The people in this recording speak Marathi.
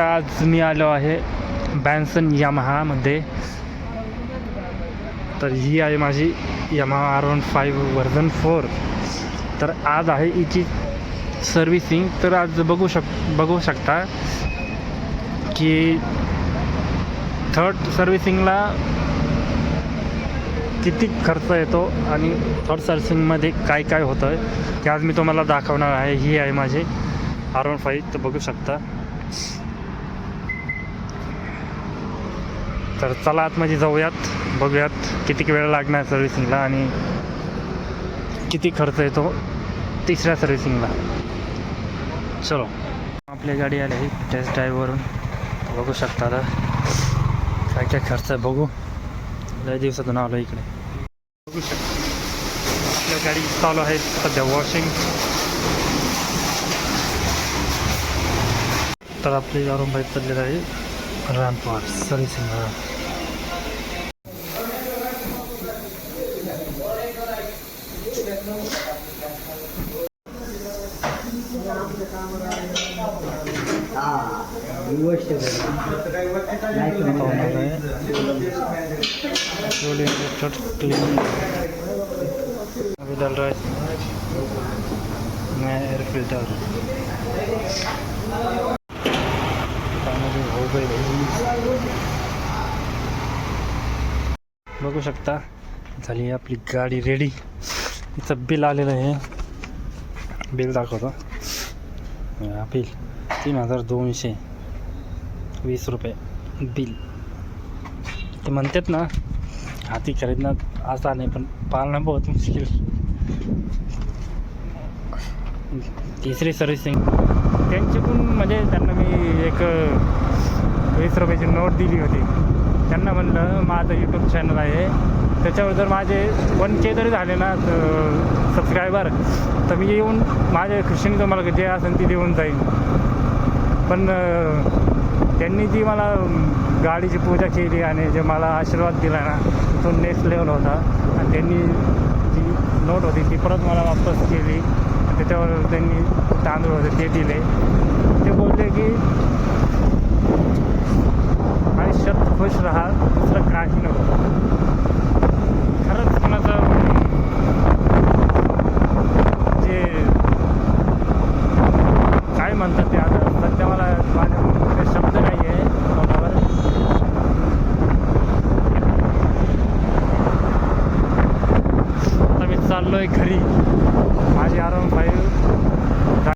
आज मी आलो आहे बॅन्सन यामाहामध्ये. तर ही आहे माझी यामाहा R15 वर्जन 4. तर आज आहे हिची सर्व्हिसिंग. तर आज बघू शकता की थर्ड सर्व्हिसिंगला किती खर्च येतो आणि थर्ड सर्व्हिसिंगमध्ये काय काय होतं आहे ते आज मी तुम्हाला दाखवणार आहे. ही आहे माझी R15. तर बघू शकता. तर चला आतमध्ये जाऊयात, बघूयात किती वेळ लागणार सर्व्हिसिंगला आणि किती खर्च येतो तिसऱ्या सर्व्हिसिंगला. चलो, आपली गाडी आली आहे टेस्ट ड्राईव्हवरून. बघू शकता आता काय काय खर्च आहे. बघू, लय दिवसातून आलो इकडे. बघू शकता आपल्या गाडी चालू आहे सध्या वॉशिंग. तर आपली R15 चाललेलं आहे रानपार सर्व्हिसिंगला. डाल रहा है नया एयर फिल्टर. हो गई. बघू शकता झाली आपली गाडी रेडी. इथं बिल आलेलं आहे, बिल दाखवतो. बिल 3220 रुपये बिल. ते म्हणतात ना हाती खरीदणं आसान नाही पण पालणं बहुत मुश्किल. तिसरी सर्व्हिसिंग त्यांच्याकडून म्हणजे त्यांना मी एक 20 रुपयाची नोट दिली होती. त्यांना म्हणलं माझं यूट्यूब चॅनल आहे, त्याच्यावर जर माझे 1K जरी झाले ना सबस्क्रायबर तर मी येऊन माझ्या खुशीने तुम्हाला जे असेल ती देऊन जाईन. पण त्यांनी जी मला गाडीची पूजा केली आणि जे मला आशीर्वाद दिला ना तो नेक्स्ट लेवल होता. आणि त्यांनी जी नोट होती ती परत मला वापस केली. त्याच्यावर त्यांनी तांदूळ होते ते दिले. ते बोलले की आयुष्यात खुश राहा, दुसरं काही नको. खरंच कोणाचं जे काय म्हणतात ते आता सध्या मला माझ्या शब्द नाही आहे तोंडावर. आता मी चाललो आहे घरी.